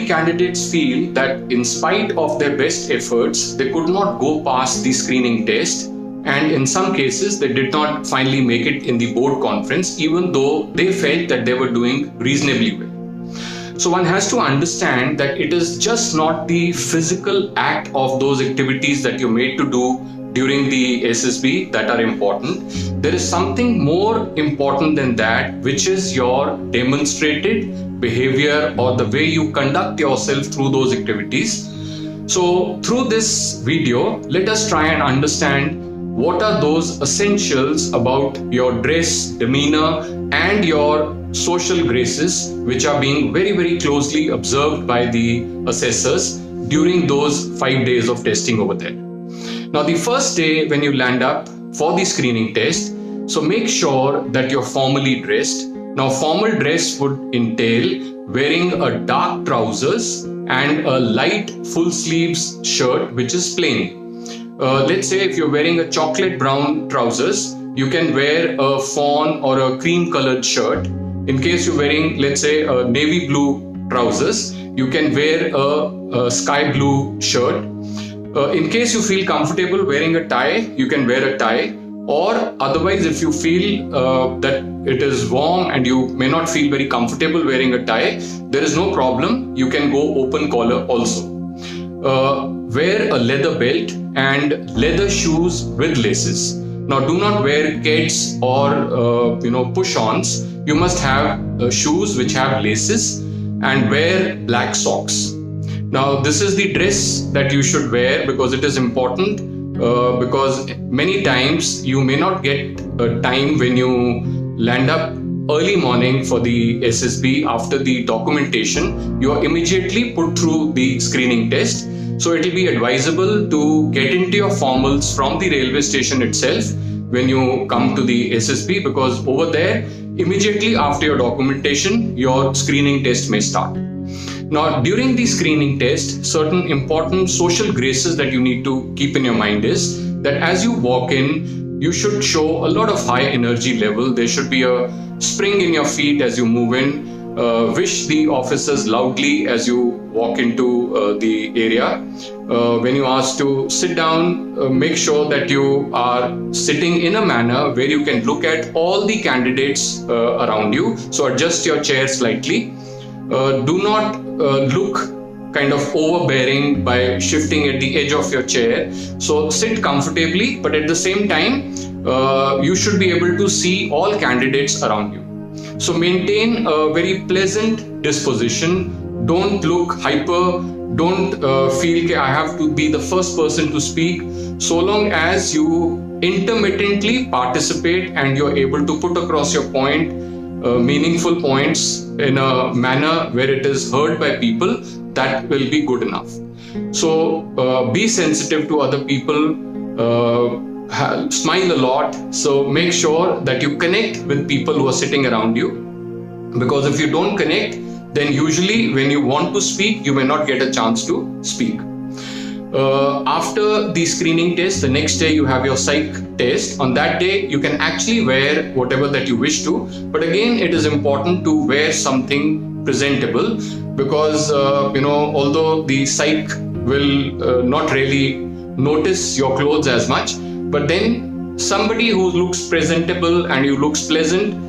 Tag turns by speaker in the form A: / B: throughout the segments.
A: many candidates feel that in spite of their best efforts, they could not go past the screening test, and in some cases they did not finally make it in the board conference, even though they felt that they were doing reasonably well. So one has to understand that it is just not the physical act of those activities that you're made to do during the SSB that are important. There is something more important than that, which is your demonstrated behavior or the way you conduct yourself through those activities. So through this video, let us try and understand what are those essentials about your dress, demeanor, and your social graces, which are being very, very closely observed by the assessors during those 5 days of testing over there. Now, the first day when you land up for the screening test, so make sure that you're formally dressed. Now, formal dress would entail wearing a dark trousers and a light full sleeves shirt, which is plain. Let's say if you're wearing a chocolate brown trousers, you can wear a fawn or a cream colored shirt. In case you're wearing, let's say, a navy blue trousers, you can wear a sky blue shirt. In case you feel comfortable wearing a tie, you can wear a tie. Or otherwise, if you feel that it is warm and you may not feel very comfortable wearing a tie, there is no problem. You can go open collar also. Wear a leather belt and leather shoes with laces. Now, do not wear keds or push-ons. You must have shoes which have laces and wear black socks. Now, this is the dress that you should wear because it is important. Because many times you may not get a time when you land up early morning for the SSB after the documentation. You are immediately put through the screening test. So it will be advisable to get into your formals from the railway station itself when you come to the SSB, because over there, immediately after your documentation, your screening test may start. Now, during the screening test, certain important social graces that you need to keep in your mind is that as you walk in, you should show a lot of high energy level. There should be a spring in your feet as you move in. Wish the officers loudly as you walk into the area. When you ask to sit down, make sure that you are sitting in a manner where you can look at all the candidates around you. So adjust your chair slightly. Do not look kind of overbearing by shifting at the edge of your chair. So sit comfortably, but at the same time, you should be able to see all candidates around you. So maintain a very pleasant disposition. Don't look hyper. Don't feel that I have to be the first person to speak. So long as you intermittently participate and you're able to put across your point, meaningful points in a manner where it is heard by people, that will be good enough. So be sensitive to other people, smile a lot. So make sure that you connect with people who are sitting around you, because if you don't connect, then usually when you want to speak, you may not get a chance to speak. After the screening test, the next day you have your psych test. On that day, you can actually wear whatever that you wish to. But again, it is important to wear something presentable, because although the psych will not really notice your clothes as much, but then somebody who looks presentable and who looks pleasant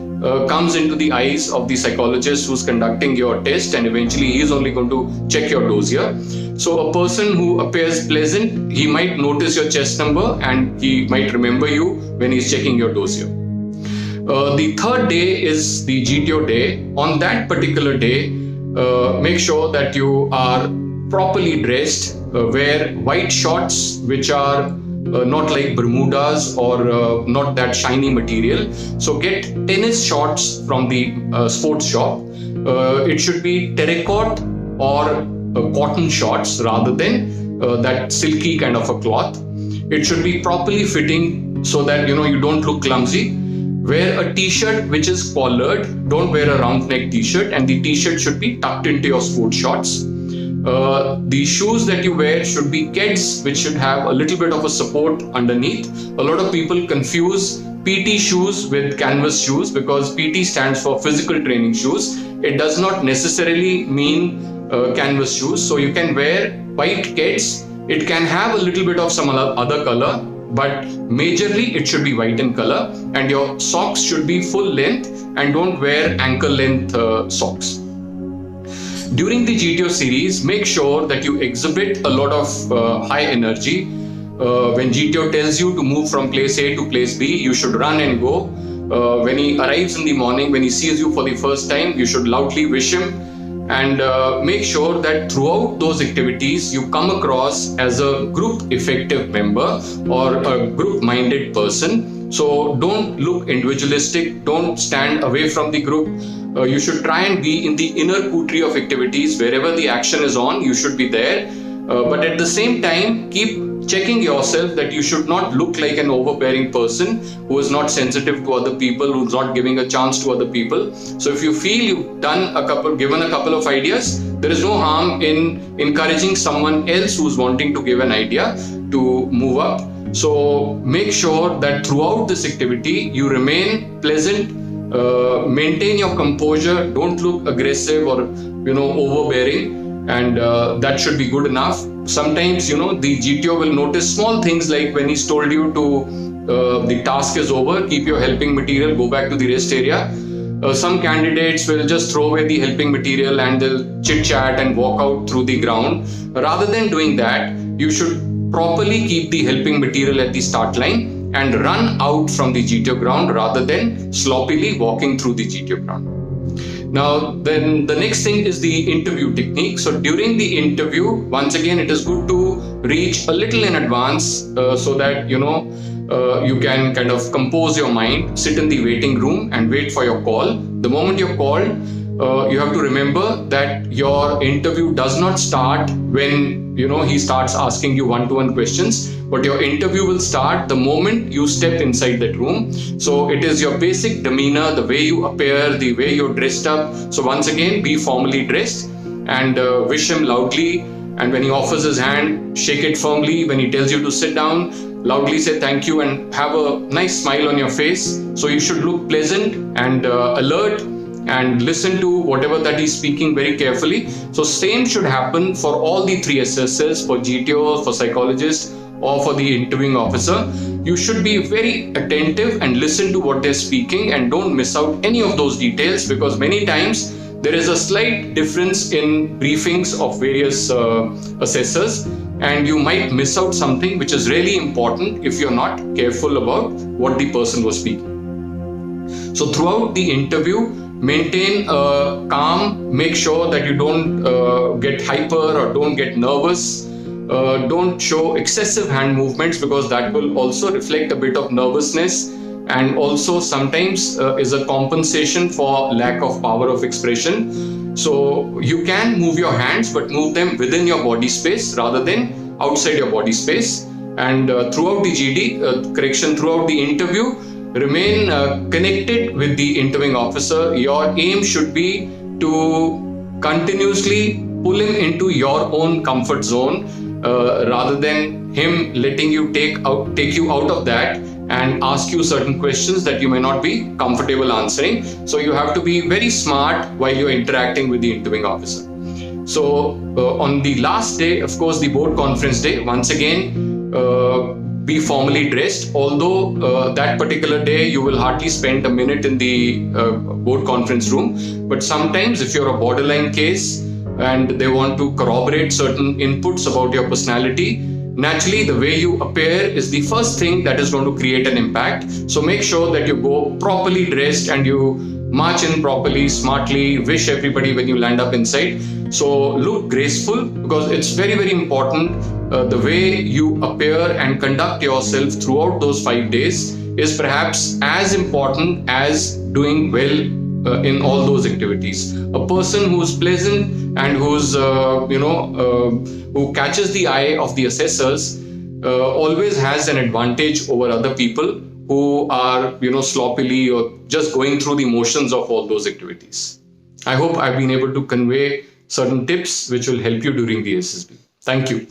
A: comes into the eyes of the psychologist who's conducting your test, and eventually he is only going to check your dossier. So a person who appears pleasant, he might notice your chest number and he might remember you when he's checking your dossier. The third day is the GTO day. On that particular day, make sure that you are properly dressed. Wear white shorts which are not like Bermudas or not that shiny material. So get tennis shorts from the sports shop. It should be terracotta or cotton shorts rather than that silky kind of a cloth. It should be properly fitting so that you don't look clumsy. Wear a t-shirt which is collared. Don't wear a round neck t-shirt, and the t-shirt should be tucked into your sports shorts. The shoes that you wear should be keds, which should have a little bit of a support underneath. A lot of people confuse PT shoes with canvas shoes, because PT stands for physical training shoes. It does not necessarily mean canvas shoes. So you can wear white keds. It can have a little bit of some other color, but majorly it should be white in color, and your socks should be full length, and don't wear ankle length socks. During the GTO series, make sure that you exhibit a lot of high energy. When GTO tells you to move from place A to place B, you should run and go. When he arrives in the morning, when he sees you for the first time, you should loudly wish him. And make sure that throughout those activities, you come across as a group effective member or a group minded person. So don't look individualistic, don't stand away from the group. You should try and be in the inner coterie of activities. Wherever the action is on, you should be there. But at the same time, keep checking yourself that you should not look like an overbearing person who is not sensitive to other people, who's not giving a chance to other people. So if you feel you've given a couple of ideas, there is no harm in encouraging someone else who's wanting to give an idea to move up. So make sure that throughout this activity, you remain pleasant, maintain your composure, don't look aggressive or overbearing. And that should be good enough. Sometimes, the GTO will notice small things, like when he's told you to, the task is over, keep your helping material, go back to the rest area. Some candidates will just throw away the helping material and they'll chit chat and walk out through the ground. Rather than doing that, you should properly keep the helping material at the start line and run out from the GTO ground rather than sloppily walking through the GTO ground. Now, then the next thing is the interview technique. So during the interview, once again, it is good to reach a little in advance so that, you can kind of compose your mind, sit in the waiting room and wait for your call. The moment you're called, you have to remember that your interview does not start when, he starts asking you one-to-one questions, but your interview will start the moment you step inside that room. So it is your basic demeanor, the way you appear, the way you're dressed up. So once again, be formally dressed and wish him loudly. And when he offers his hand, shake it firmly. When he tells you to sit down, loudly say thank you and have a nice smile on your face. So you should look pleasant and alert and listen to whatever that he's speaking very carefully. So same should happen for all the three SSs, for GTO, for psychologist, or for the interviewing officer. You should be very attentive and listen to what they're speaking and don't miss out any of those details, because many times there is a slight difference in briefings of various assessors, and you might miss out something which is really important if you're not careful about what the person was speaking. So throughout the interview, maintain calm, make sure that you don't get hyper or don't get nervous. Don't show excessive hand movements, because that will also reflect a bit of nervousness, and also sometimes is a compensation for lack of power of expression. So you can move your hands, but move them within your body space rather than outside your body space. And throughout the throughout the interview, remain connected with the interviewing officer. Your aim should be to continuously pull him into your own comfort zone, rather than him letting you take you out of that and ask you certain questions that you may not be comfortable answering. So you have to be very smart while you're interacting with the interviewing officer. So on the last day, of course, the board conference day, once again, be formally dressed. Although that particular day you will hardly spend a minute in the board conference room, but sometimes if you're a borderline case and they want to corroborate certain inputs about your personality, naturally the way you appear is the first thing that is going to create an impact. So make sure that you go properly dressed and you march in properly, smartly, wish everybody when you land up inside. So look graceful, because it's very, very important. The way you appear and conduct yourself throughout those 5 days is perhaps as important as doing well in all those activities. A person who's pleasant and who's who catches the eye of the assessors always has an advantage over other people who are sloppily or just going through the motions of all those activities. I hope I've been able to convey certain tips which will help you during the SSB. Thank you.